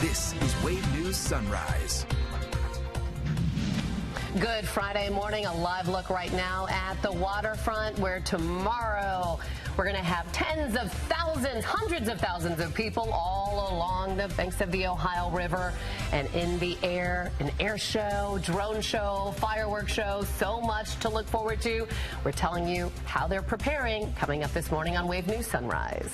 This is Wave News Sunrise. Good Friday morning. A live look right now at the waterfront, where tomorrow we're going to have tens of thousands, hundreds of thousands of people all along the banks of the Ohio River and in the air. An air show, drone show, fireworks show, so much to look forward to. We're telling you how they're preparing coming up this morning on Wave News Sunrise.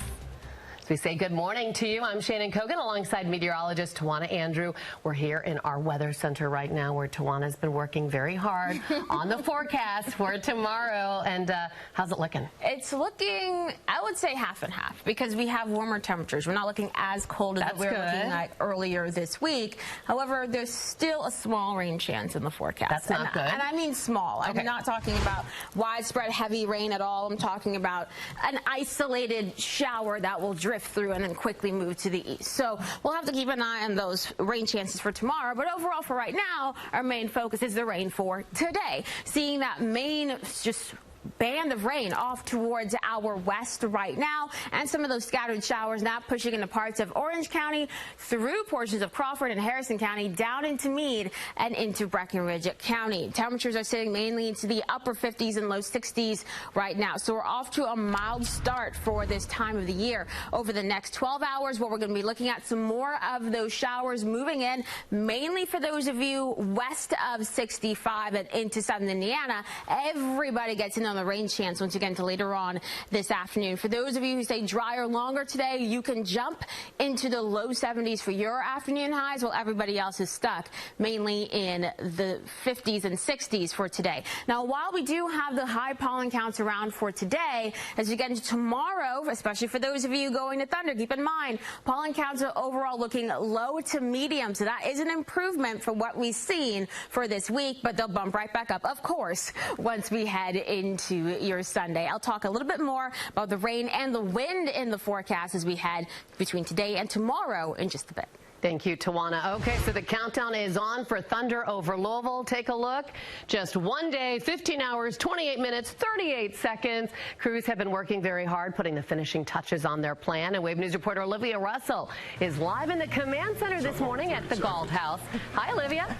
We say good morning to you. I'm Shannon Kogan alongside meteorologist Tawana Andrew. We're here in our weather center right now, where Tawana's been working very hard on the forecast for tomorrow. And how's it looking? It's looking, I would say, half and half, because we have warmer temperatures. We're not looking as cold as we were looking at earlier this week. However, there's still a small rain chance in the forecast. That's not good. And I mean small. Okay. I'm not talking about widespread heavy rain at all. I'm talking about an isolated shower that will drift through and then quickly move to the east. So we'll have to keep an eye on those rain chances for tomorrow. But overall, for right now, our main focus is the rain for today. Seeing that main just band of rain off towards our west right now, and some of those scattered showers now pushing into parts of Orange County, through portions of Crawford and Harrison County, down into Meade and into Breckenridge County. Temperatures are sitting mainly into the upper 50s and low 60s right now. So we're off to a mild start for this time of the year. Over the next 12 hours, what we're going to be looking at, some more of those showers moving in, mainly for those of you west of 65 and into southern Indiana. Everybody gets in on the rain chance once again to later on this afternoon. For those of you who stay drier longer today, you can jump into the low 70s for your afternoon highs, while everybody else is stuck mainly in the 50s and 60s for today. Now, while we do have the high pollen counts around for today, as we get into tomorrow, especially for those of you going to Thunder, keep in mind pollen counts are overall looking low to medium, so that is an improvement from what we've seen for this week, but they'll bump right back up, of course, once we head into your Sunday. I'll talk a little bit more about the rain and the wind in the forecast as we head between today and tomorrow in just a bit. Thank you, Tawana. Okay, so the countdown is on for Thunder over Louisville. Take a look. Just one day, 15 hours, 28 minutes, 38 seconds. Crews have been working very hard, putting the finishing touches on their plan. And Wave News reporter Olivia Russell is live in the command center this morning at the Galt House. Hi, Olivia.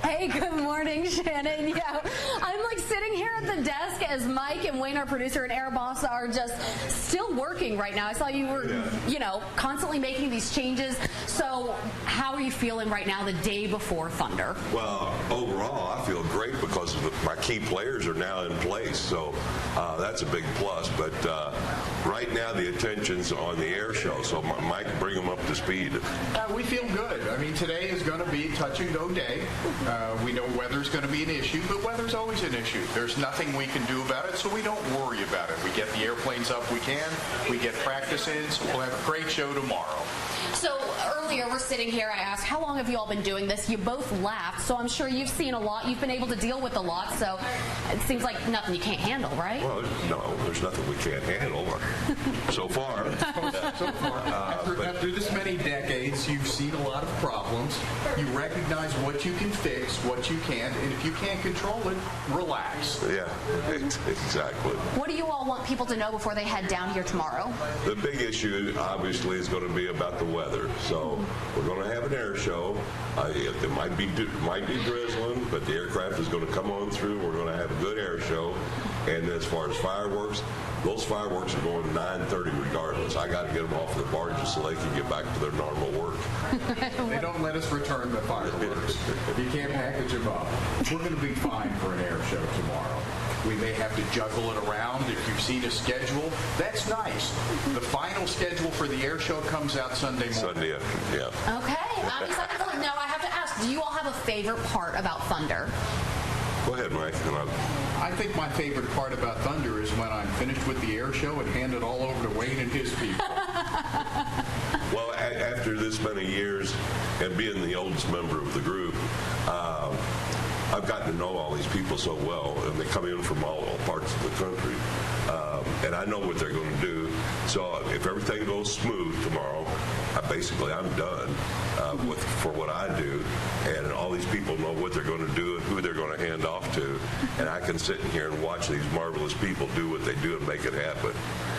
Hey, good morning, Shannon. Yeah, I'm like sitting here at the desk as Mike and Wayne, our producer, and Air Boss are just still working right now. I saw you were, constantly making these changes. So how are you feeling right now the day before Thunder? Well, overall, I feel great because my key players are now in place. So that's a big plus. But right now, the attention's on the air show. So Mike, bring them up to speed. We feel good. I mean, today is going to be touch and go day. We know weather's going to be an issue, but weather's always an issue. There's nothing we can do about it, so we don't worry about it. We get the airplanes up we can, we get practice in, so we'll have a great show tomorrow. So earlier we're sitting here, I asked, how long have you all been doing this? You both laughed, so I'm sure you've seen a lot. You've been able to deal with a lot, so it seems like nothing you can't handle, right? Well, no, there's nothing we can't handle so far. After this many decades, you've seen a lot of problems. You recognize what you can fix, what you can't, and if you can't control it, relax. Yeah, exactly. What do you all want people to know before they head down here tomorrow? The big issue, obviously, is going to be about the weather. So we're going to have an air show. It might be drizzling, but the aircraft is going to come on through. We're going to have a good air show. And as far as fireworks, those fireworks are going 9:30 regardless. I got to get them off the barges so they can get back to their normal work. They don't let us return the fireworks. You can't package them up. We're going to be fine for an air show tomorrow. We may have to juggle it around. If you've seen a schedule, that's nice. The final schedule for the air show comes out Sunday morning. Sunday afternoon, yeah. Okay, I'm excited. Now I have to ask, do you all have a favorite part about Thunder? Go ahead, Mike. I think my favorite part about Thunder is when I'm finished with the air show and hand it all over to Wayne and his people. Well, after this many years and being the oldest member of the group, I've gotten to know all these people so well, and they come in from all parts of the country, and I know what they're going to do. So if everything goes smooth tomorrow, I'm done for what I do, and all these people know what they're going to do and who they're going to hand off to, and I can sit in here and watch these marvelous people do what they do and make it happen.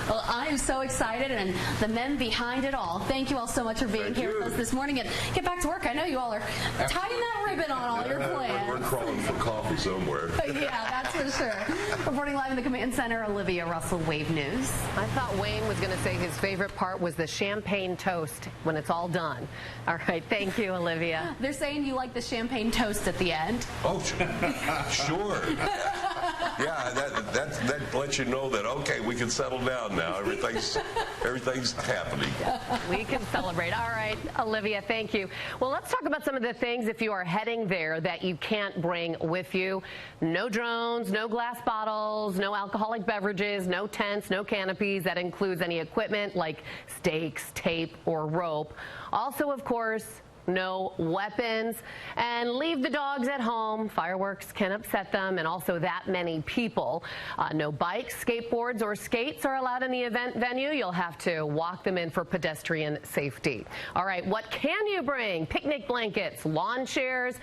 Well, I am so excited, and the men behind it all. Thank you all so much for being here with us this morning, and get back to work. I know you all are tying that ribbon on all your plans. We're crawling for coffee somewhere. Yeah, that's for sure. Reporting live in the command center, Olivia Russell, Wave News. I thought Wayne was going to say his favorite part was the champagne toast when it's all done. All right, thank you, Olivia. They're saying you like the champagne toast at the end. Oh, sure. Yeah, that lets you know that, okay, we can settle down now. Everything's happening. We can celebrate. All right, Olivia, thank you. Well, let's talk about some of the things if you are heading there that you can't bring with you. No drones, no glass bottles, no alcoholic beverages, no tents, no canopies. That includes any equipment like stakes, tape, or rope. Also, of course, no weapons, and leave the dogs at home. Fireworks can upset them, and also that many people. No bikes, skateboards, or skates are allowed in the event venue. You'll have to walk them in for pedestrian safety. All right, what can you bring? Picnic blankets, lawn chairs,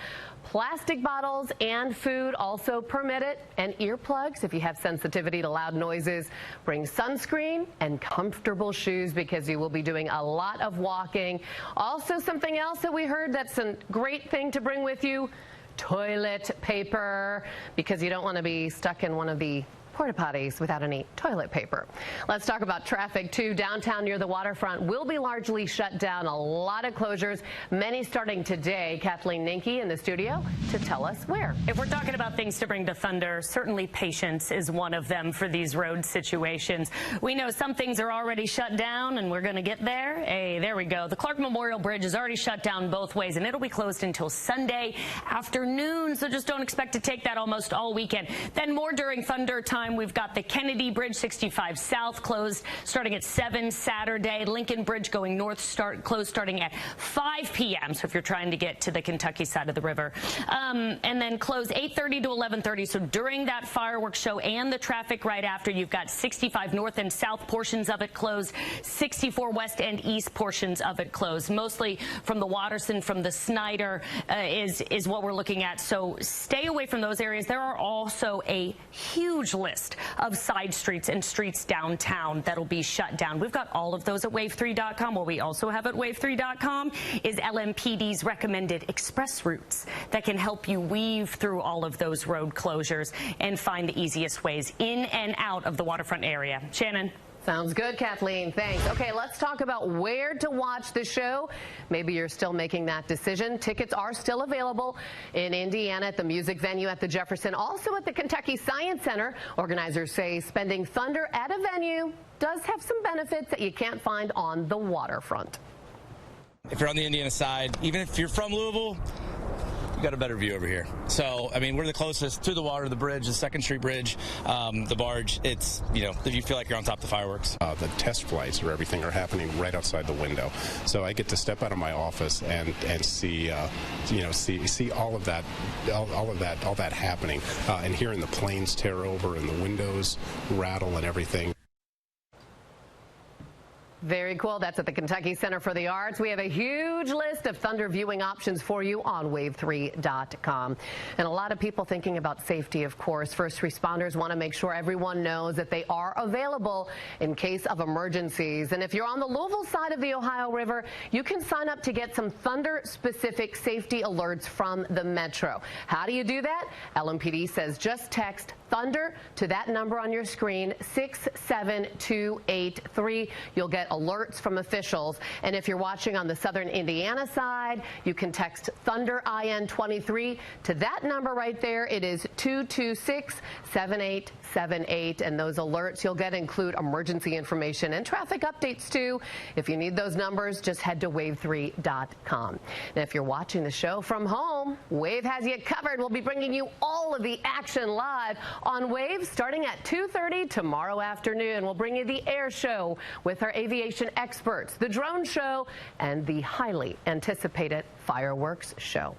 plastic bottles, and food also permitted, and earplugs if you have sensitivity to loud noises. Bring sunscreen and comfortable shoes because you will be doing a lot of walking. Also, something else that we heard that's a great thing to bring with you, toilet paper, because you don't want to be stuck in one of the porta potties without any toilet paper. Let's talk about traffic too. Downtown near the waterfront will be largely shut down. A lot of closures, many starting today. Kathleen Ninke in the studio to tell us where. If we're talking about things to bring to Thunder, certainly patience is one of them for these road situations. We know some things are already shut down, and we're going to get there. Hey, there we go. The Clark Memorial Bridge is already shut down both ways, and it'll be closed until Sunday afternoon, so just don't expect to take that almost all weekend. Then more during Thunder time. We've got the Kennedy Bridge 65 South closed starting at 7 Saturday. Lincoln Bridge going north closed starting at 5 p.m. So if you're trying to get to the Kentucky side of the river. And then close 8:30 to 11:30. So during that fireworks show and the traffic right after, you've got 65 north and south portions of it closed, 64 west and east portions of it closed. Mostly from the Watterson, from the Snyder is what we're looking at. So stay away from those areas. There are also a huge list of side streets and streets downtown that'll be shut down. We've got all of those at wave3.com. What we also have at wave3.com is LMPD's recommended express routes that can help you weave through all of those road closures and find the easiest ways in and out of the waterfront area. Shannon. Sounds good, Kathleen. Thanks. Okay, let's talk about where to watch the show. Maybe you're still making that decision. Tickets are still available in Indiana at the music venue at the Jefferson, also at the Kentucky Science Center. Organizers say spending Thunder at a venue does have some benefits that you can't find on the waterfront. If you're on the Indiana side, even if you're from Louisville, you got a better view over here. So, I mean, we're the closest to the water, the bridge, the 2nd Street Bridge, the barge. It's, you know, you feel like you're on top of the fireworks. The test flights or everything are happening right outside the window. So I get to step out of my office and see, see all of that happening, and hearing the planes tear over and the windows rattle and everything. Very cool. That's at the Kentucky Center for the Arts. We have a huge list of Thunder viewing options for you on wave3.com. And a lot of people thinking about safety, of course. First responders want to make sure everyone knows that they are available in case of emergencies. And if you're on the Louisville side of the Ohio River, you can sign up to get some Thunder-specific safety alerts from the Metro. How do you do that? LMPD says just text Thunder to that number on your screen, 67283. You'll get alerts from officials. And if you're watching on the southern Indiana side, you can text Thunder IN23 to that number right there. It is 226-7878. And those alerts you'll get include emergency information and traffic updates too. If you need those numbers, just head to wave3.com. And if you're watching the show from home, Wave has you covered. We'll be bringing you all of the action live on Wave starting at 2:30 tomorrow afternoon. We'll bring you the air show with our aviation experts, the drone show, and the highly anticipated fireworks show.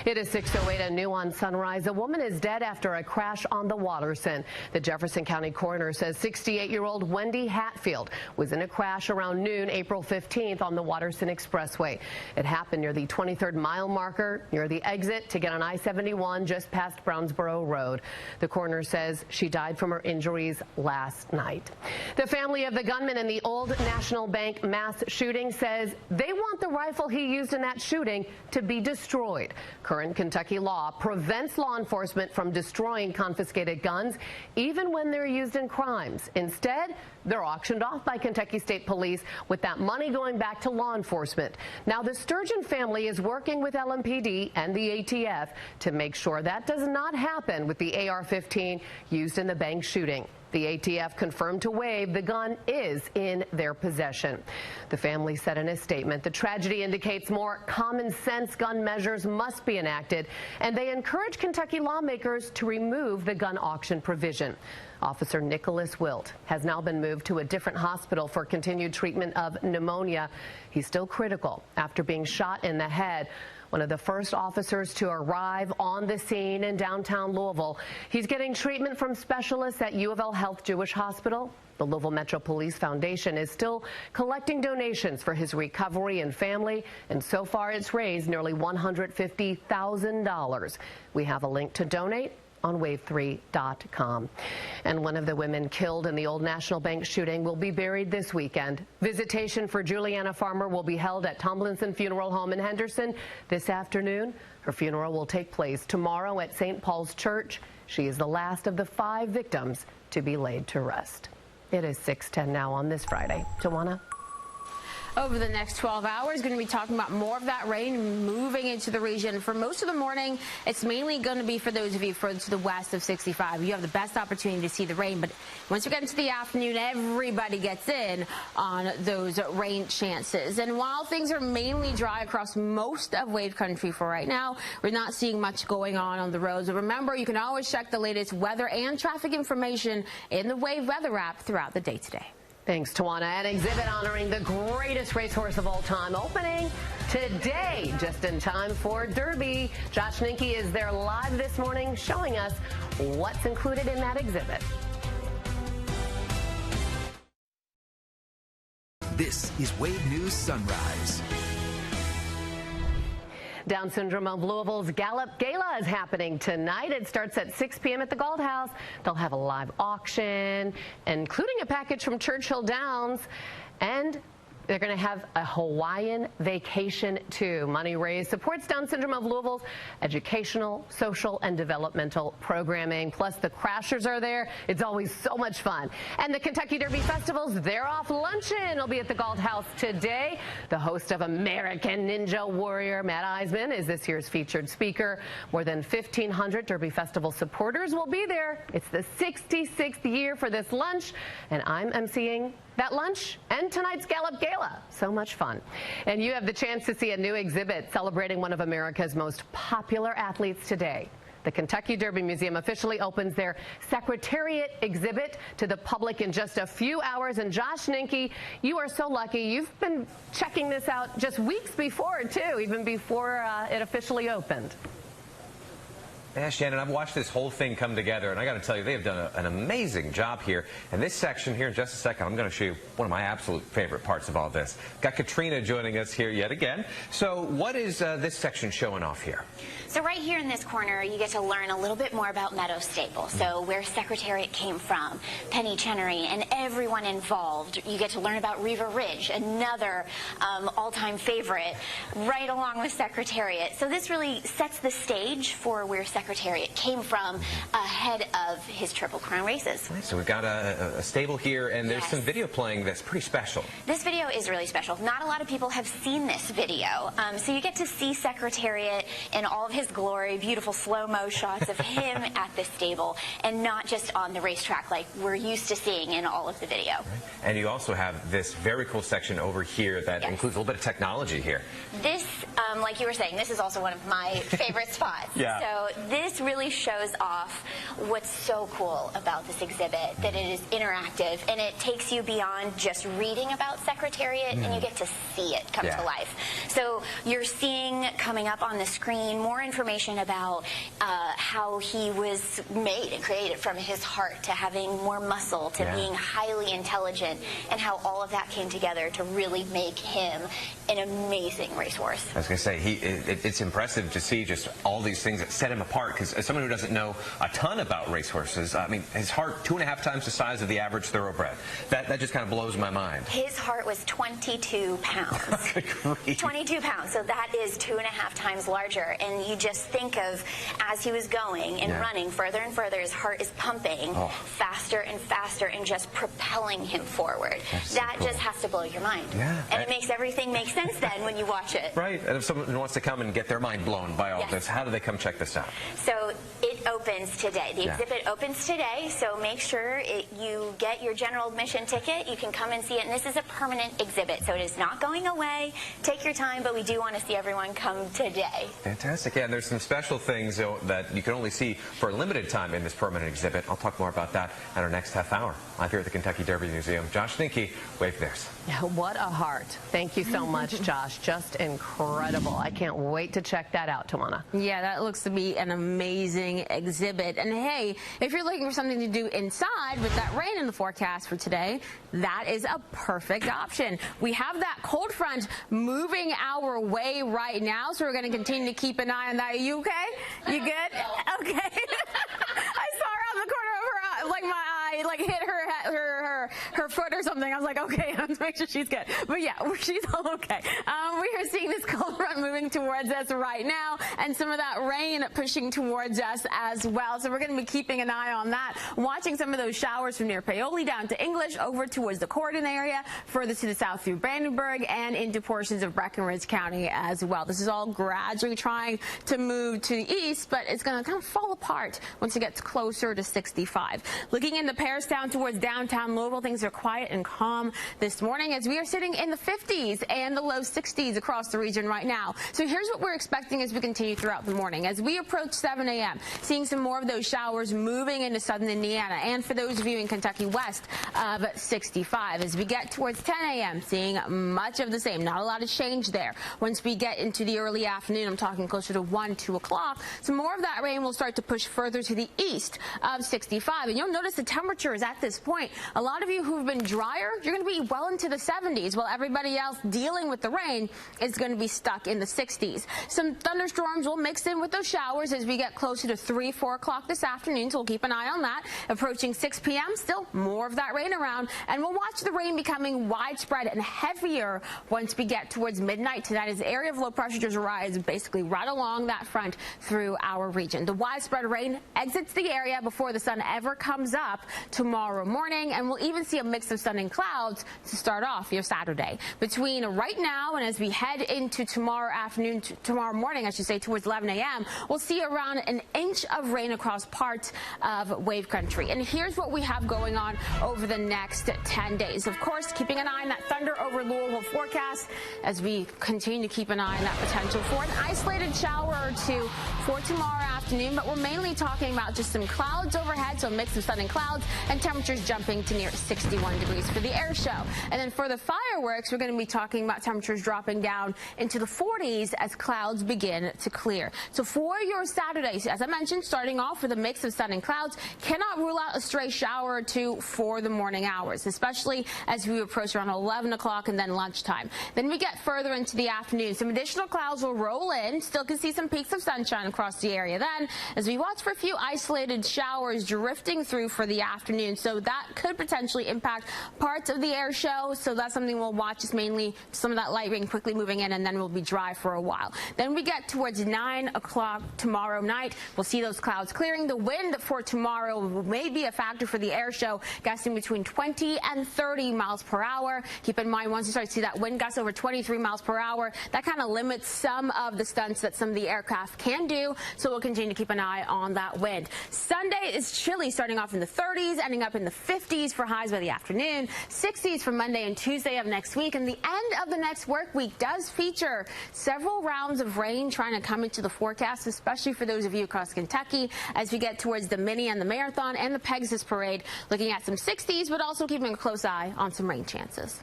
It is 6:08, a new on Sunrise. A woman is dead after after a crash on the Watterson. The Jefferson County coroner says 68-year-old Wendy Hatfield was in a crash around noon April 15th on the Watterson Expressway. It happened near the 23rd mile marker near the exit to get on I-71 just past Brownsboro Road. The coroner says she died from her injuries last night. The family of the gunman in the Old National Bank mass shooting says they want the rifle he used in that shooting to be destroyed. Current Kentucky law prevents law enforcement from destroying confiscated guns, even when they're used in crimes. Instead, they're auctioned off by Kentucky State Police with that money going back to law enforcement. Now, the Sturgeon family is working with LMPD and the ATF to make sure that does not happen with the AR-15 used in the bank shooting. The ATF confirmed to Wave the gun is in their possession. The family said in a statement, the tragedy indicates more common sense gun measures must be enacted, and they encourage Kentucky lawmakers to remove the gun auction provision. Officer Nicholas Wilt has now been moved to a different hospital for continued treatment of pneumonia. He's still critical after being shot in the head. One of the first officers to arrive on the scene in downtown Louisville. He's getting treatment from specialists at U of L Health Jewish Hospital. The Louisville Metro Police Foundation is still collecting donations for his recovery and family, and so far it's raised nearly $150,000. We have a link to donate on wave3.com. And one of the women killed in the Old National Bank shooting will be buried this weekend. Visitation for Juliana Farmer will be held at Tomlinson Funeral Home in Henderson this afternoon. Her funeral will take place tomorrow at St. Paul's Church. She is the last of the 5 victims to be laid to rest. It is 6:10 now on this Friday. Tawana? Over the next 12 hours, going to be talking about more of that rain moving into the region. For most of the morning, it's mainly going to be for those of you further to the west of 65. You have the best opportunity to see the rain, but once you get into the afternoon, everybody gets in on those rain chances. And while things are mainly dry across most of Wave Country for right now, we're not seeing much going on the roads. But remember, you can always check the latest weather and traffic information in the Wave Weather app throughout the day today. Thanks, Tawana. An exhibit honoring the greatest racehorse of all time opening today, just in time for Derby. Josh Ninke is there live this morning showing us what's included in that exhibit. This is Wave News Sunrise. Down Syndrome of Louisville's Gallop Gala is happening tonight. It starts at 6 p.m. at the Galt House. They'll have a live auction, including a package from Churchill Downs, and they're going to have a Hawaiian vacation, too. Money raised supports Down Syndrome of Louisville's educational, social, and developmental programming. Plus, the Crashers are there. It's always so much fun. And the Kentucky Derby Festival's They're Off Luncheon will be at the Galt House today. The host of American Ninja Warrior, Matt Eisman, is this year's featured speaker. More than 1,500 Derby Festival supporters will be there. It's the 66th year for this lunch, and I'm emceeing that lunch and tonight's Gallop Gala. So much fun. And you have the chance to see a new exhibit celebrating one of America's most popular athletes today. The Kentucky Derby Museum officially opens their Secretariat exhibit to the public in just a few hours. And Josh Ninke, you are so lucky. You've been checking this out just weeks before, too, even before it officially opened. Yeah, Shannon, I've watched this whole thing come together, and I got to tell you, they have done an amazing job here. And this section here, in just a second, I'm going to show you one of my absolute favorite parts of all this. Got Katrina joining us here yet again. So what is this section showing off here? So right here in this corner, you get to learn a little bit more about Meadow Stable. So where Secretariat came from, Penny Chenery, and everyone involved. You get to learn about Riva Ridge, another all-time favorite, right along with Secretariat. So this really sets the stage for where Secretariat came from ahead of his Triple Crown races. Right, so we've got a stable here, and there's some video playing that's pretty special. This video is really special. Not a lot of people have seen this video. So you get to see Secretariat in all of his glory, beautiful slow-mo shots of him at the stable, and not just on the racetrack like we're used to seeing in all of the video. Right. And you also have this very cool section over here that includes a little bit of technology here. This, like you were saying, this is also one of my favorite spots. Yeah. So this really shows off what's so cool about this exhibit, that it is interactive and it takes you beyond just reading about Secretariat and you get to see it come to life. So you're seeing coming up on the screen more information about how he was made and created, from his heart to having more muscle to being highly intelligent, and how all of that came together to really make him an amazing racehorse. I was going to say, it's impressive to see just all these things that set him apart, because as someone who doesn't know a ton about racehorses, I mean, his heart 2.5 times the size of the average thoroughbred. That just kind of blows my mind. His heart was 22 pounds. 22 pounds, so that is 2.5 times larger. And you just think of, as he was going and running further and further, his heart is pumping faster and faster and just propelling him forward. That just has to blow your mind. And it makes everything make sense then when you watch it. Right. And if someone wants to come and get their mind blown by all this, how do they come check this out? So it opens today. The exhibit opens today, so make sure you get your general admission ticket. You can come and see it, and this is a permanent exhibit, so it is not going away. Take your time, but we do want to see everyone come today. Fantastic. Yeah, and there's some special things that you can only see for a limited time in this permanent exhibit. I'll talk more about that in our next half hour. Live here at the Kentucky Derby Museum. Josh Finke, Wave News. What a heart. Thank you so much, Josh. Just incredible. I can't wait to check that out, Tawana. Yeah, that looks to be an amazing exhibit. And hey, if you're looking for something to do inside with that rain in the forecast for today, that is a perfect option. We have that cold front moving our way right now, so we're going to continue to keep an eye on that. Are you okay? You good? Okay. I saw her on the corner of her eye, like my eye, like hit her foot or something. I was like, okay, I have to make sure she's good. But yeah, she's all okay. We are seeing this cold front moving towards us right now, and some of that rain pushing towards us as well. So we're going to be keeping an eye on that, watching some of those showers from near Paoli down to English, over towards the Cordon area, further to the south through Brandenburg, and into portions of Breckinridge County as well. This is all gradually trying to move to the east, but it's going to kind of fall apart once it gets closer to 65. Looking into Pairstown towards downtown Louisville, things are quiet and calm this morning as we are sitting in the 50s and the low 60s across the region right now. So here's what we're expecting as we continue throughout the morning. As we approach 7 a.m., seeing some more of those showers moving into southern Indiana, and for those of you in Kentucky west of 65. As we get towards 10 a.m., seeing much of the same. Not a lot of change there. Once we get into the early afternoon, I'm talking closer to 1, 2 o'clock, some more of that rain will start to push further to the east of 65. And you'll notice the temperatures at this point. A lot of you who've been drier, you're going to be well into the 70s, while everybody else dealing with the rain is going to be stuck in the 60s. Some thunderstorms will mix in with those showers as we get closer to 3, 4 o'clock this afternoon, so we'll keep an eye on that. Approaching 6 p.m., still more of that rain around, and we'll watch the rain becoming widespread and heavier once we get towards midnight tonight, as the area of low pressure just rise basically right along that front through our region. The widespread rain exits the area before the sun ever comes up tomorrow morning, and we'll even see a mix of sun and clouds to start off your Saturday. Between right now and as we head into tomorrow afternoon, tomorrow morning, I should say, towards 11 a.m., we'll see around an inch of rain across parts of wave country. And here's what we have going on over the next 10 days. Of course, keeping an eye on that thunder over Louisville forecast as we continue to keep an eye on that potential for an isolated shower or two for tomorrow afternoon, but we're mainly talking about just some clouds overhead, so a mix of sun and clouds, and temperatures jumping to near 61 degrees for the air show. And then for the fireworks, we're going to be talking about temperatures dropping down into the 40s as clouds begin to clear. So for your Saturdays, as I mentioned, starting off with a mix of sun and clouds, cannot rule out a stray shower or two for the morning hours, especially as we approach around 11 o'clock and then lunchtime. Then we get further into the afternoon. Some additional clouds will roll in. Still can see some peaks of sunshine across the area then, as we watch for a few isolated showers drifting through for the afternoon. So that could potentially impact parts of the air show. So that's something we'll watch, is mainly some of that light rain quickly moving in, and then we'll be dry for a while. Then we get towards 9 o'clock tomorrow night. We'll see those clouds clearing. The wind for tomorrow may be a factor for the air show, gusting between 20 and 30 miles per hour. Keep in mind, once you start to see that wind gust over 23 miles per hour, that kind of limits some of the stunts that some of the aircraft can do. So we'll continue to keep an eye on that wind. Sunday is chilly, starting off in the 30s. 40s, ending up in the 50s for highs by the afternoon, 60s for Monday and Tuesday of next week. And the end of the next work week does feature several rounds of rain trying to come into the forecast, especially for those of you across Kentucky as we get towards the Mini and the Marathon and the Pegasus Parade, looking at some 60s, but also keeping a close eye on some rain chances.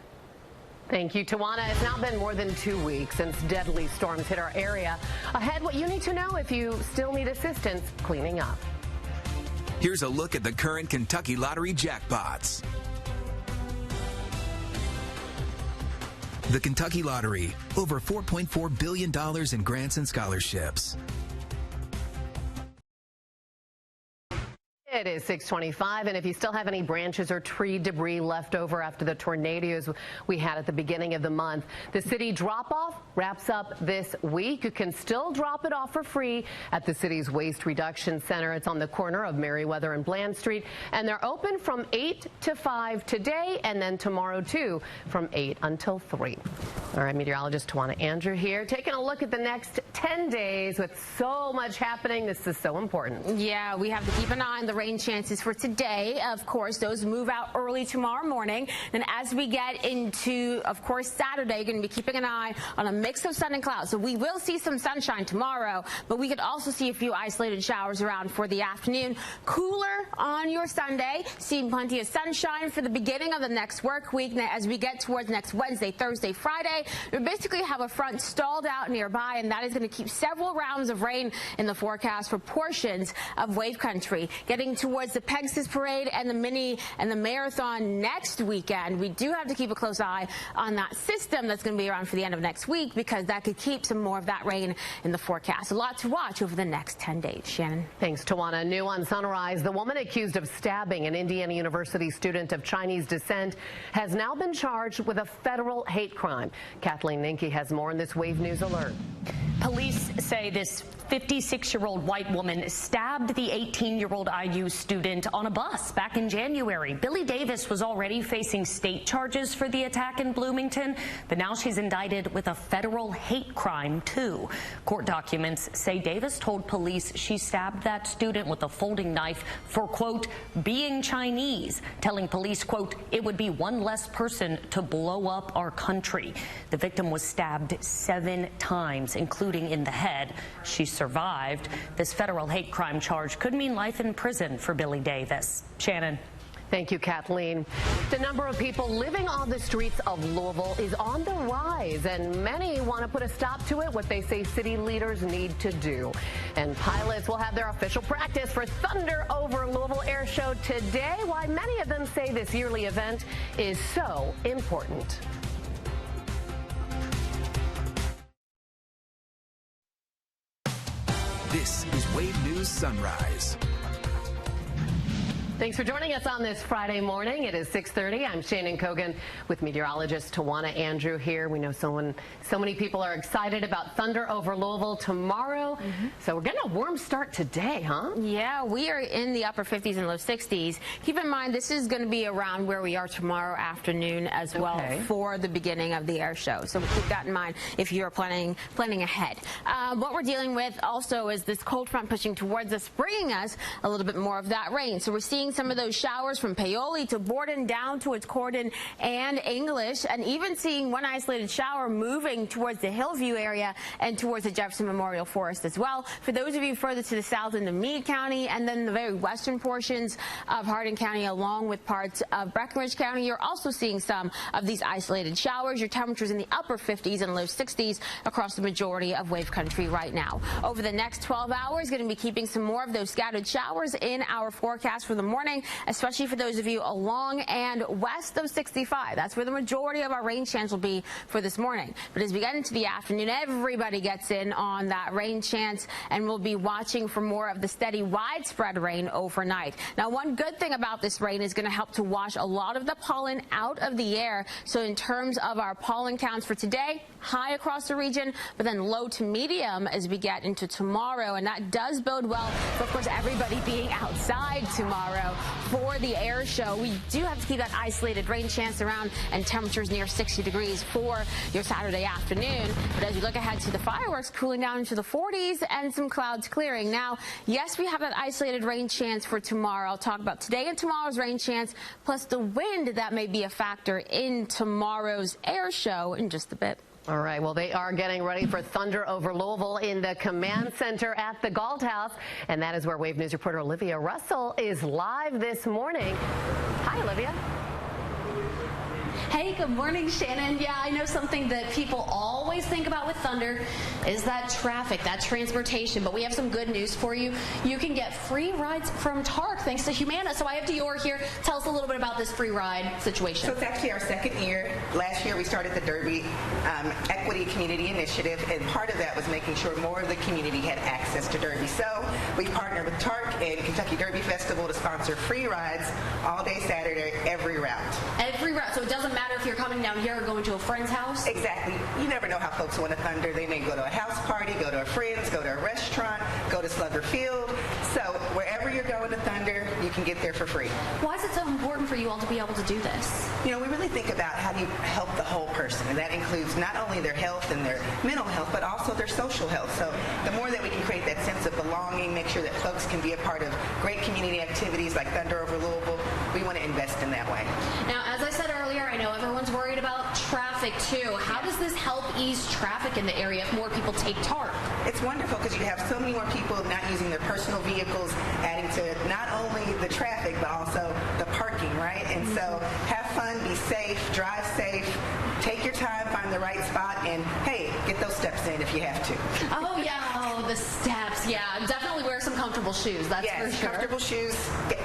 Thank you, Tawana. It's now been more than 2 weeks since deadly storms hit our area. Ahead, what you need to know if you still need assistance cleaning up. Here's a look at the current Kentucky Lottery jackpots. The Kentucky Lottery, over $4.4 billion in grants and scholarships. It is 6:25, and if you still have any branches or tree debris left over after the tornadoes we had at the beginning of the month, the city drop-off wraps up this week. You can still drop it off for free at the city's Waste Reduction Center. It's on the corner of Meriwether and Bland Street, and they're open from 8 to 5 today, and then tomorrow, too, from 8 until 3. All right, meteorologist Tawana Andrew here, taking a look at the next 10 days with so much happening. This is so important. Yeah, we have to keep an eye on the rain chances for today. Of course, those move out early tomorrow morning. And as we get into, of course, Saturday, you're going to be keeping an eye on a mix of sun and clouds. So we will see some sunshine tomorrow, but we could also see a few isolated showers around for the afternoon. Cooler on your Sunday, seeing plenty of sunshine for the beginning of the next work week. Now, as we get towards next Wednesday, Thursday, Friday, we basically have a front stalled out nearby, and that is going to keep several rounds of rain in the forecast for portions of Wave Country. Getting towards the Pegasus Parade and the Mini and the Marathon next weekend, we do have to keep a close eye on that system that's going to be around for the end of next week, because that could keep some more of that rain in the forecast. A lot to watch over the next 10 days. Shannon. Thanks, Tawana. New on Sunrise, the woman accused of stabbing an Indiana University student of Chinese descent has now been charged with a federal hate crime. Kathleen Ninke has more in this Wave News Alert. Police say this 56-year-old white woman stabbed the 18-year-old IU student on a bus back in January. Billy Davis was already facing state charges for the attack in Bloomington, but now she's indicted with a federal hate crime, too. Court documents say Davis told police she stabbed that student with a folding knife for, quote, being Chinese, telling police, quote, it would be one less person to blow up our country. The victim was stabbed 7 times, including in the head. She survived. This federal hate crime charge could mean life in prison for Billy Davis. Shannon. Thank you, Kathleen. The number of people living on the streets of Louisville is on the rise, and many want to put a stop to it, what they say city leaders need to do. And pilots will have their official practice for Thunder Over Louisville Air Show today, why many of them say this yearly event is so important. This is Wave News Sunrise. Thanks for joining us on this Friday morning. It is 6:30. I'm Shannon Kogan with meteorologist Tawana Andrew here. We know so many people are excited about Thunder Over Louisville tomorrow. So we're getting a warm start today, huh? Yeah, we are in the upper 50s and low 60s. Keep in mind, this is going to be around where we are tomorrow afternoon as well for the beginning of the air show. So keep that in mind if you're planning ahead. What we're dealing with also is this cold front pushing towards us, bringing us a little bit more of that rain. So we're seeing some of those showers from Paoli to Borden down towards Cordon and English, and even seeing one isolated shower moving towards the Hillview area and towards the Jefferson Memorial Forest as well. For those of you further to the south into Meade County and then the very western portions of Hardin County along with parts of Breckenridge County, you're also seeing some of these isolated showers. Your temperatures in the upper 50s and low 60s across the majority of Wave Country right now. Over the next 12 hours, going to be keeping some more of those scattered showers in our forecast for the morning, especially for those of you along and west of 65. That's where the majority of our rain chance will be for this morning. But as we get into the afternoon, everybody gets in on that rain chance, and we'll be watching for more of the steady widespread rain overnight. Now, one good thing about this rain is going to help to wash a lot of the pollen out of the air. So in terms of our pollen counts for today, high across the region, but then low to medium as we get into tomorrow. And that does bode well for, of course, everybody being outside tomorrow for the air show. We do have to keep that isolated rain chance around and temperatures near 60 degrees for your Saturday afternoon. But as you look ahead to the fireworks, cooling down into the 40s and some clouds clearing. Now, yes, we have that isolated rain chance for tomorrow. I'll talk about today and tomorrow's rain chance, plus the wind that may be a factor in tomorrow's air show in just a bit. All right, well, they are getting ready for thunder over Louisville in the command center at the Galt House, and that is where Wave News reporter Olivia Russell is live this morning. Hi, Olivia. Hey, good morning, Shannon. Yeah, I know something that people always think about with thunder is that traffic, that transportation, but we have some good news for you. You can get free rides from TARC thanks to Humana. So I have Dior here. Tell us a little bit about this free ride situation. So it's actually our second year. Last year we started the Derby Equity Community Initiative, and part of that was making sure more of the community had access to Derby. So we partnered with TARC and Kentucky Derby Festival to sponsor free rides all day Saturday, every route. Every route. So it doesn't matter if you're coming down here or going to a friend's house? Exactly. You never know how folks want to thunder. They may go to a house party, go to a friend's, go to a restaurant, go to Slugger Field. So wherever you're going to thunder, you can get there for free. Why is it so important for you all to be able to do this? You know, we really think about how do you help the whole person, and that includes not only their health and their mental health, but also their social health. So the more that we can create that sense of belonging, make sure that folks can be a part of great community activities like Thunder over Louisville, we want to invest in that way. Now, as I said earlier, I know everyone's worried about traffic too. How does this help ease traffic in the area if more people take TARC? It's wonderful because you have so many more people not using their personal vehicles, adding to not only the traffic but also the parking, right? And so have fun, be safe, drive safe, take your time, find the right spot, and hey, get those steps in if you have to. Oh yeah, the steps. Yeah, definitely wear some comfortable shoes. That's for sure. Comfortable shoes.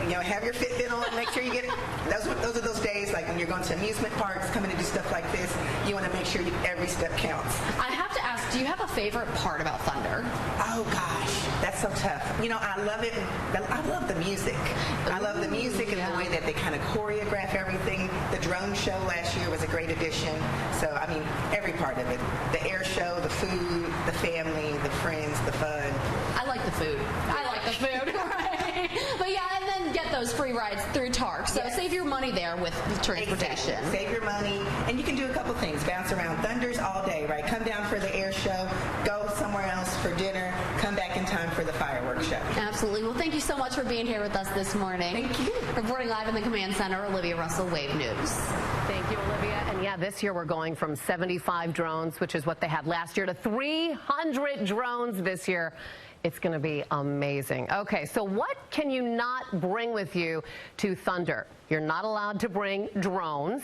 Have your Fitbit on. Make sure you get it. Those are those days like when you're going to amusement parks, coming to do stuff like this. You want to make sure every step counts. I have to ask, do you have a favorite part about thunder? Oh gosh, that's so tough. You know, I love it. I love the music. I love the music and the way that they kind of choreograph everything. The drone show last year was a great addition. So I mean, every part of it. The air show, the food, the family, the friends, the fun. I like the food. I like the food, right? But yeah, and then get those free rides through TARC. So save your money there with the transportation. Exactly. Save your money, and you can do a couple things. Bounce around. Thunders all day, right? Come down for the air show, go somewhere else for dinner, come back in time for the fireworks show. Absolutely. Well, thank you so much for being here with us this morning. Thank you. Reporting live in the command center, Olivia Russell, Wave News. Thank you, Olivia. And yeah, this year we're going from 75 drones, which is what they had last year, to 300 drones this year. It's going to be amazing. Okay, so what can you not bring with you to Thunder? You're not allowed to bring drones.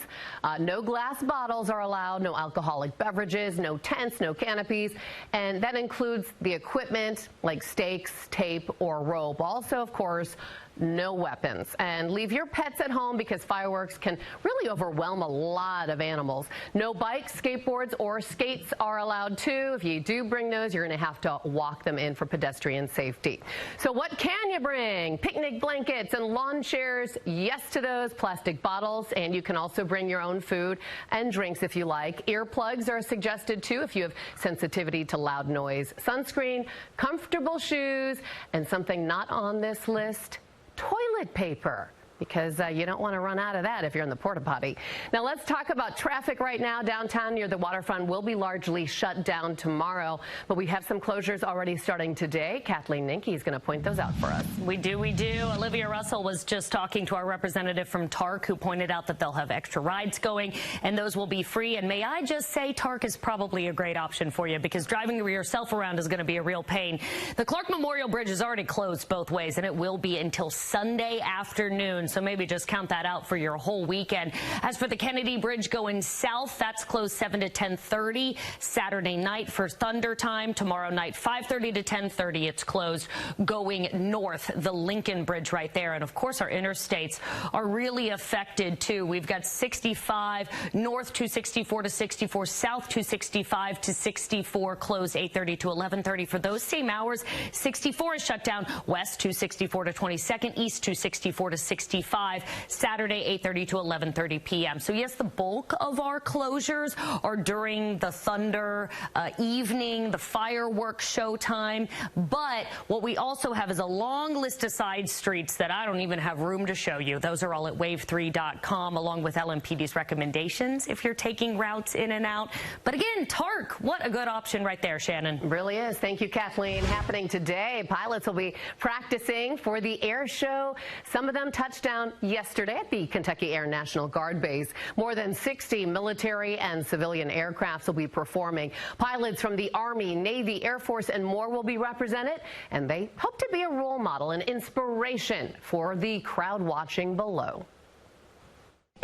No glass bottles are allowed, no alcoholic beverages, no tents, no canopies, and that includes the equipment like stakes, tape, or rope. Also, of course, no weapons. And leave your pets at home because fireworks can really overwhelm a lot of animals. No bikes, skateboards, or skates are allowed too. If you do bring those, you're going to have to walk them in for pedestrian safety. So what can you bring? Picnic blankets and lawn chairs, yes to those. Plastic bottles, and you can also bring your own food and drinks if you like. Earplugs are suggested too if you have sensitivity to loud noise. Sunscreen, comfortable shoes, and something not on this list, toilet paper. Because you don't want to run out of that if you're in the porta potty. Now let's talk about traffic right now. Downtown near the waterfront will be largely shut down tomorrow, but we have some closures already starting today. Kathleen Ninke is going to point those out for us. We do. Olivia Russell was just talking to our representative from TARC who pointed out that they'll have extra rides going and those will be free. And may I just say, TARC is probably a great option for you because driving yourself around is going to be a real pain. The Clark Memorial Bridge is already closed both ways and it will be until Sunday afternoon. So maybe just count that out for your whole weekend. As for the Kennedy Bridge going south, that's closed 7 to 10:30 Saturday night for Thunder time. Tomorrow night, 5:30 to 10:30, it's closed. Going north, the Lincoln Bridge right there. And of course, our interstates are really affected too. We've got 65 north 264 to 64, south 265 to 64, closed 8:30 to 11:30 for those same hours. 64 is shut down west 264 to 22nd, east 264 to 60. 65, Saturday 8:30 to 11:30 p.m. So yes, the bulk of our closures are during the Thunder evening, the fireworks show time. But what we also have is a long list of side streets that I don't even have room to show you. Those are all at wave3.com, along with LMPD's recommendations if you're taking routes in and out. But again, TARC, what a good option right there, Shannon. Really is. Thank you, Kathleen. Happening today, pilots will be practicing for the air show. Some of them touched down yesterday at the Kentucky Air National Guard Base. More than 60 military and civilian aircrafts will be performing. Pilots from the Army, Navy, Air Force, and more will be represented, and they hope to be a role model and inspiration for the crowd watching below.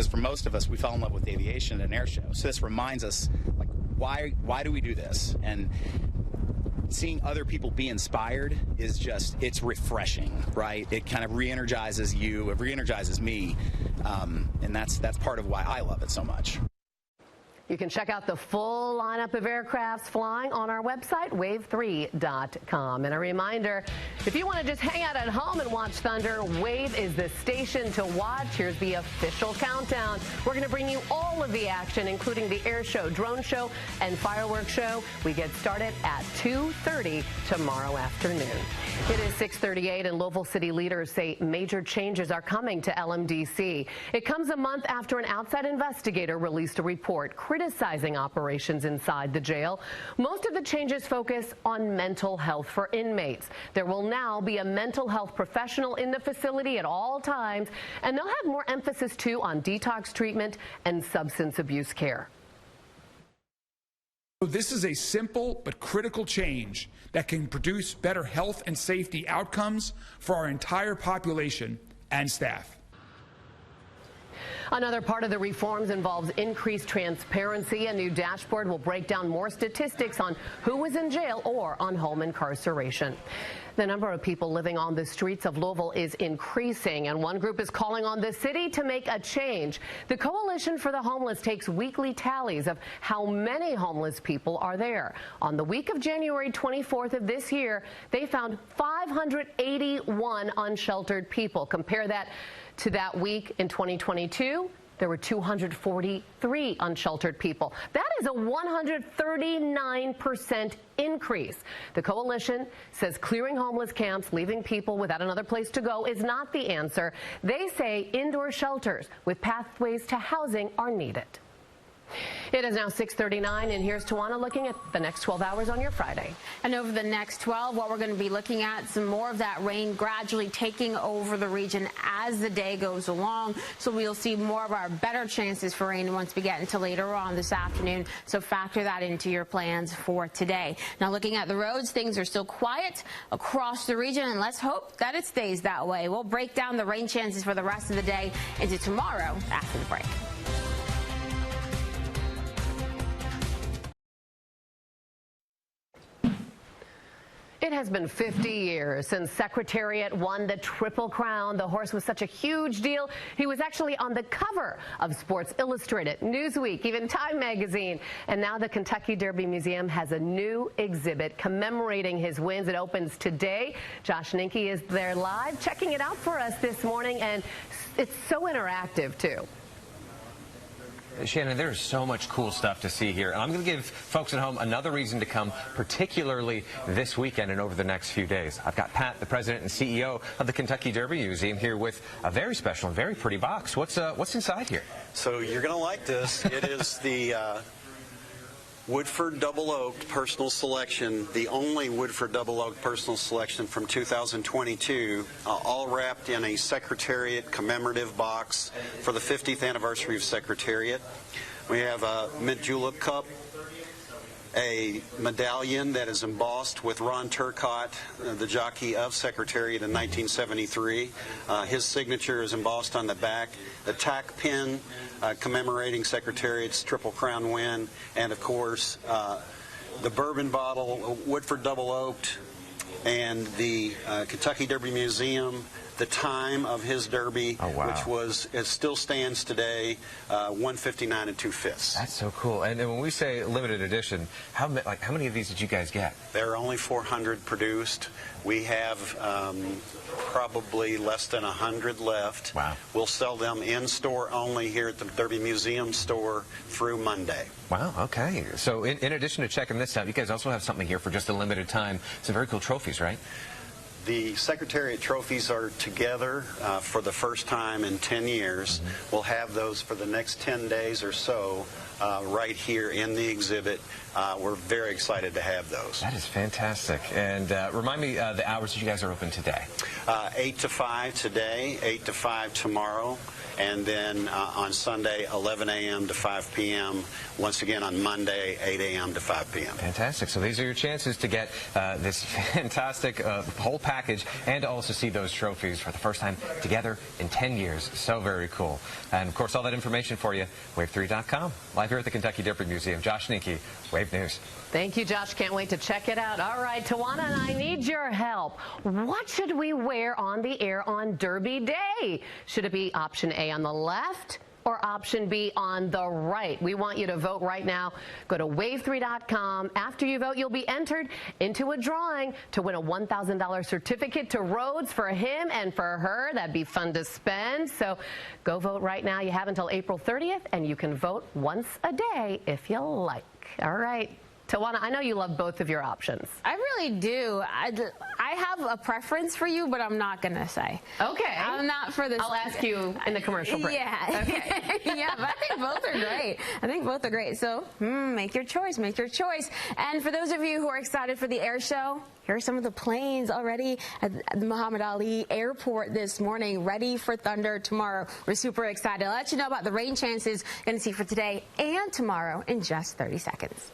For most of us, we fell in love with aviation at an air show. So this reminds us, like, why do we do this? And seeing other people be inspired is just, it's refreshing, right? It kind of re-energizes you, it re-energizes me, and that's part of why I love it so much. You can check out the full lineup of aircrafts flying on our website, wave3.com. And a reminder, if you want to just hang out at home and watch Thunder, Wave is the station to watch. Here's the official countdown. We're going to bring you all of the action, including the air show, drone show, and fireworks show. We get started at 2:30 tomorrow afternoon. It is 6:38, and Louisville city leaders say major changes are coming to LMDC. It comes a month after an outside investigator released a report criticizing operations inside the jail. Most of the changes focus on mental health for inmates. There will now be a mental health professional in the facility at all times, and they'll have more emphasis too on detox treatment and substance abuse care. This is a simple but critical change that can produce better health and safety outcomes for our entire population and staff. Another part of the reforms involves increased transparency. A new dashboard will break down more statistics on who was in jail or on home incarceration. The number of people living on the streets of Louisville is increasing, and one group is calling on the city to make a change. The Coalition for the Homeless takes weekly tallies of how many homeless people are there. On the week of January 24th of this year, they found 581 unsheltered people. Compare that to that week in 2022. There were 243 unsheltered people. That is a 139% increase. The coalition says clearing homeless camps, leaving people without another place to go, is not the answer. They say indoor shelters with pathways to housing are needed. It is now 6:39, and here's Tawana looking at the next 12 hours on your Friday. And over the next 12, what we're going to be looking at, some more of that rain gradually taking over the region as the day goes along. So we'll see more of our better chances for rain once we get into later on this afternoon. So factor that into your plans for today. Now, looking at the roads, things are still quiet across the region, and let's hope that it stays that way. We'll break down the rain chances for the rest of the day into tomorrow after the break. It has been 50 years since Secretariat won the Triple Crown. The horse was such a huge deal. He was actually on the cover of Sports Illustrated, Newsweek, even Time magazine. And now the Kentucky Derby Museum has a new exhibit commemorating his wins. It opens today. Josh Ninke is there live, checking it out for us this morning, and it's so interactive, too. Shannon, there's so much cool stuff to see here. And I'm going to give folks at home another reason to come, particularly this weekend and over the next few days. I've got Pat, the president and CEO of the Kentucky Derby Museum, here with a very special and very pretty box. What's inside here? So you're going to like this. It is the Woodford Double Oaked personal selection, the only Woodford Double Oaked personal selection from 2022, all wrapped in a Secretariat commemorative box for the 50th anniversary of Secretariat. We have a mint julep cup, a medallion that is embossed with Ron Turcotte, the jockey of Secretariat in 1973. His signature is embossed on the back. The tack pin commemorating Secretariat's Triple Crown win, and of course the bourbon bottle, Woodford Double Oaked, and the Kentucky Derby Museum, the time of his Derby, which it still stands today, 1:59 2/5. That's so cool. And when we say limited edition, how many of these did you guys get? There are only 400 produced. We have probably less than 100 left. Wow. We'll sell them in-store only here at the Derby Museum store through Monday. Wow, okay. So in addition to checking this out, you guys also have something here for just a limited time. Some very cool trophies, right? The Secretariat trophies are together for the first time in 10 years. We'll have those for the next 10 days or so right here in the exhibit. We're very excited to have those. That is fantastic. And remind me the hours that you guys are open today. 8 to 5 today, 8 to 5 tomorrow, and then on Sunday, 11 a.m. to 5 p.m. Once again on Monday, 8 a.m. to 5 p.m. Fantastic. So these are your chances to get this fantastic whole package and to also see those trophies for the first time together in 10 years. So very cool. And, of course, all that information for you, wave3.com. Live here at the Kentucky Derby Museum. Josh Ninke, Wave News. Thank you, Josh. Can't wait to check it out. All right, Tawana and I need your help. What should we wear on the air on Derby Day? Should it be option A on the left or option B on the right? We want you to vote right now. Go to wave3.com. After you vote, you'll be entered into a drawing to win a $1,000 certificate to Rhodes for him and for her. That'd be fun to spend. So go vote right now. You have until April 30th, and you can vote once a day if you like. All right. Tawana, I know you love both of your options. I really do. I have a preference for you, but I'm not going to say. Okay. I'm not for this. I'll ask you in the commercial break. Yeah. Okay. Yeah, but I think both are great. I think both are great. So make your choice. Make your choice. And for those of you who are excited for the air show, here are some of the planes already at the Muhammad Ali Airport this morning, ready for Thunder tomorrow. We're super excited. I'll let you know about the rain chances you're going to see for today and tomorrow in just 30 seconds.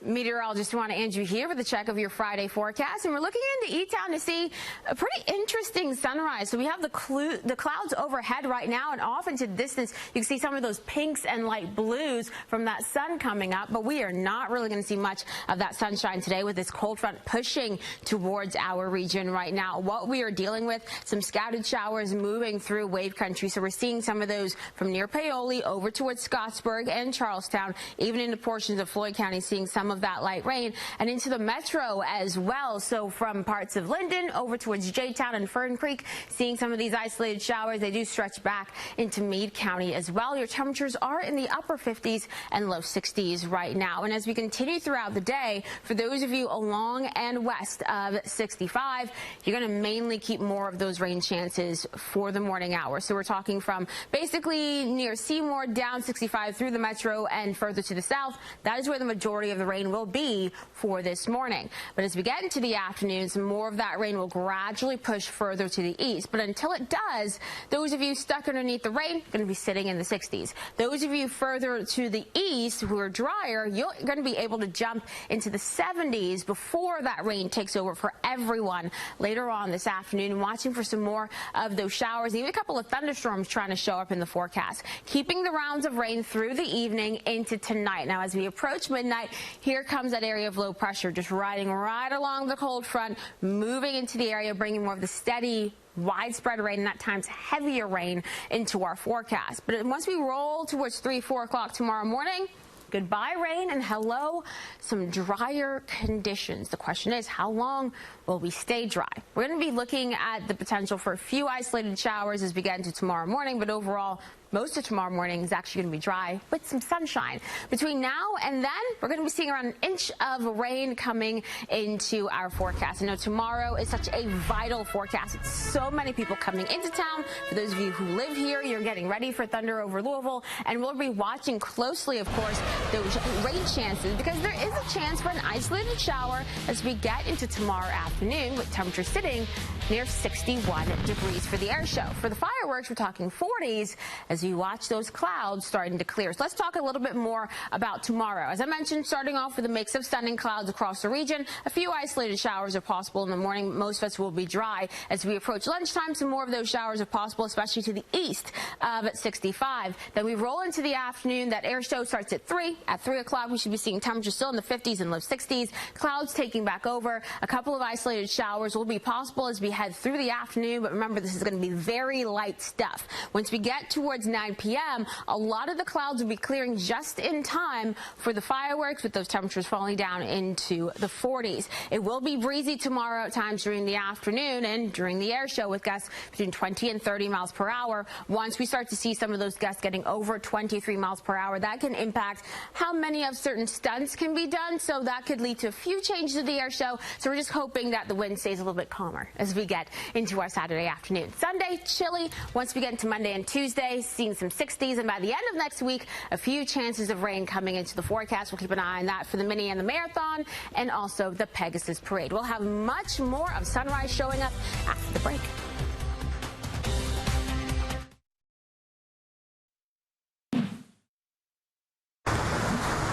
Meteorologist Tawana Andrew here with a check of your Friday forecast, and we're looking into E-Town to see a pretty interesting sunrise. So we have the clouds overhead right now, and off into the distance you can see some of those pinks and light blues from that sun coming up, but we are not really going to see much of that sunshine today with this cold front pushing towards our region right now. What we are dealing with, some scattered showers moving through wave country, so we're seeing some of those from near Paoli over towards Scottsburg and Charlestown, even into portions of Floyd County, seeing some of that light rain, and into the metro as well. So from parts of Linden over towards J-Town and Fern Creek, seeing some of these isolated showers. They do stretch back into Meade County as well. Your temperatures are in the upper 50s and low 60s right now. And as we continue throughout the day, for those of you along and west of 65, you're going to mainly keep more of those rain chances for the morning hours. So we're talking from basically near Seymour down 65 through the metro and further to the south. That is where the majority of the rain will be for this morning. But as we get into the afternoons, more of that rain will gradually push further to the east. But until it does, those of you stuck underneath the rain are going to be sitting in the 60s. Those of you further to the east who are drier, you're going to be able to jump into the 70s before that rain takes over for everyone later on this afternoon. Watching for some more of those showers, even a couple of thunderstorms trying to show up in the forecast. Keeping the rounds of rain through the evening into tonight. Now, as we approach midnight, here comes that area of low pressure, just riding right along the cold front, moving into the area, bringing more of the steady, widespread rain and at times heavier rain into our forecast. But once we roll towards 3, 4 o'clock tomorrow morning, goodbye rain and hello some drier conditions. The question is, how long will we stay dry? We're going to be looking at the potential for a few isolated showers as we get into tomorrow morning, but overall, most of tomorrow morning is actually going to be dry with some sunshine. Between now and then, we're going to be seeing around an inch of rain coming into our forecast. I know tomorrow is such a vital forecast. It's so many people coming into town. For those of you who live here, you're getting ready for Thunder over Louisville, and we'll be watching closely, of course, those rain chances, because there is a chance for an isolated shower as we get into tomorrow afternoon with temperatures sitting near 61 degrees for the air show. For the fireworks, we're talking 40s as you watch those clouds starting to clear. So let's talk a little bit more about tomorrow. As I mentioned, starting off with a mix of stunning clouds across the region. A few isolated showers are possible in the morning. Most of us will be dry as we approach lunchtime. Some more of those showers are possible, especially to the east of 65. Then we roll into the afternoon. That air show starts at 3. At 3 o'clock, we should be seeing temperatures still in the 50s and low 60s. Clouds taking back over. A couple of isolated showers will be possible as we head through the afternoon. But remember, this is going to be very light stuff. Once we get towards 9 p.m., a lot of the clouds will be clearing just in time for the fireworks, with those temperatures falling down into the 40s. It will be breezy tomorrow at times during the afternoon and during the air show, with gusts between 20 and 30 miles per hour. Once we start to see some of those gusts getting over 23 miles per hour, that can impact how many of certain stunts can be done. So that could lead to a few changes to the air show. So we're just hoping that the wind stays a little bit calmer as we get into our Saturday afternoon. Sunday, chilly. Once we get into Monday and Tuesday, seeing some 60s. And by the end of next week, a few chances of rain coming into the forecast. We'll keep an eye on that for the mini and the marathon, and also the Pegasus Parade. We'll have much more of sunrise showing up after the break.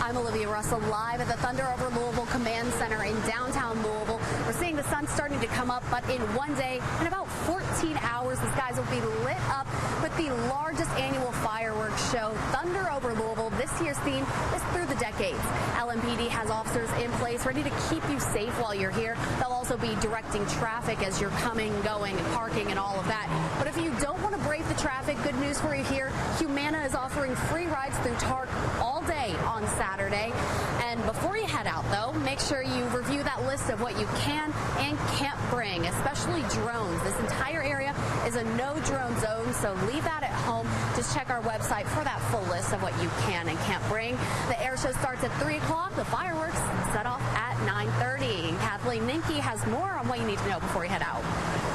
I'm Olivia Russell, live at the Thunder Over Louisville Command Center in downtown Louisville. We're seeing the sun starting to come up, but in one day, in about 14 hours, the skies will be lit up with the largest annual fireworks show. Thunder Over Louisville, this year's theme is through the decades. LMPD has officers in place ready to keep you safe while you're here. They'll also be directing traffic as you're coming, going, and parking and all of that. But if you don't want to brave the traffic, good news for you here. Humana is offering free rides through TARC all day on Saturday. And before you head out, though, make sure you review that list of what you can and can't bring, especially drones. This entire area is a no-drone zone, so leave that at home. Just check our website for that full list of what you can and can't bring. The air show starts at 3 o'clock. The fireworks set off at 9:30. Kathleen Ninke has more on what you need to know before you head out.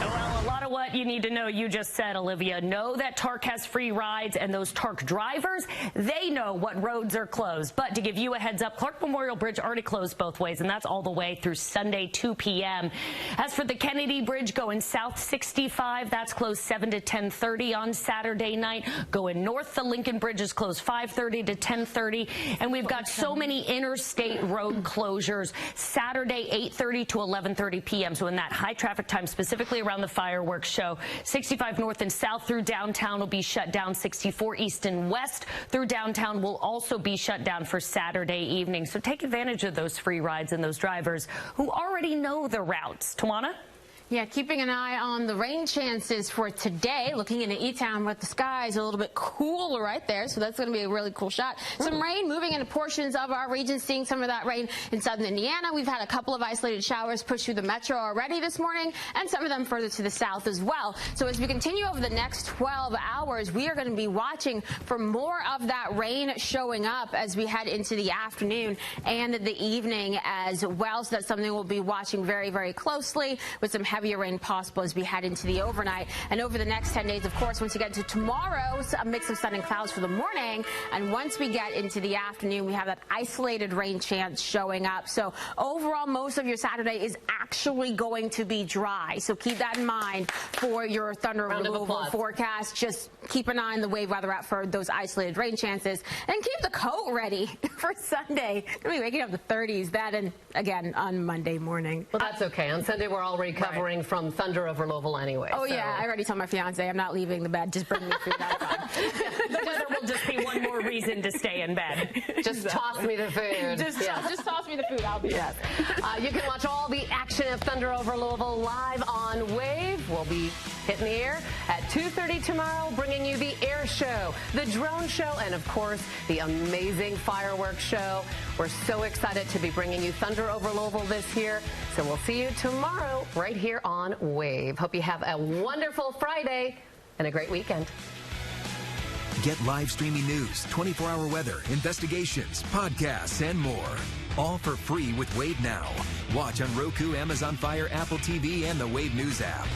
Well, a lot of what you need to know you just said, Olivia. Know that TARC has free rides, and those TARC drivers, they know what roads are closed. But to give you a heads up, Clark Memorial Bridge already closed both ways, and that's all the way through Sunday, 2 p.m. As for the Kennedy Bridge going south 65, that's closed 7 to 10:30 on Saturday night. Going north, the Lincoln Bridge is closed 5:30 to 10:30. And we've got so many interstate road closures Saturday, 8:30 to 11:30 p.m. So in that high traffic time, specifically around the fireworks show, 65 north and south through downtown will be shut down. 64 east and west through downtown will also be shut down for Saturday evening. So take advantage of those free rides and those drivers who already know the routes. Tawana? Yeah, keeping an eye on the rain chances for today. Looking into E-Town, but the sky is a little bit cooler right there, so that's going to be a really cool shot. Some rain moving into portions of our region, seeing some of that rain in southern Indiana. We've had a couple of isolated showers push through the metro already this morning, and some of them further to the south as well. So as we continue over the next 12 hours, we are going to be watching for more of that rain showing up as we head into the afternoon and the evening as well. So that's something we'll be watching very, very closely, with some heavier rain possible as we head into the overnight. And over the next 10 days, of course, once you get into tomorrow, a mix of sun and clouds for the morning. And once we get into the afternoon, we have that isolated rain chance showing up. So overall, most of your Saturday is actually going to be dry. So keep that in mind for your Thunder Over Louisville forecast. Just keep an eye on the wave weather out for those isolated rain chances. And keep the coat ready for Sunday. We'll be waking up the 30s, that and again on Monday morning. Well, that's okay. On Sunday, we're all recovering from Thunder Over Louisville anyway. Oh, so. Yeah. I already told my fiance I'm not leaving the bed. Just bring me food. There will just be one more reason to stay in bed. Just toss me the food. Just toss me the food. I'll be yes. You can watch all the action of Thunder Over Louisville live on Wave. We'll be hitting the air at 2:30 tomorrow, bringing you the air show, the drone show, and of course, the amazing fireworks show. We're so excited to be bringing you Thunder Over Louisville this year. So we'll see you tomorrow right here on Wave. Hope you have a wonderful Friday and a great weekend. Get live streaming news, 24-hour weather, investigations, podcasts, and more. All for free with Wave Now. Watch on Roku, Amazon Fire, Apple TV, and the Wave News app.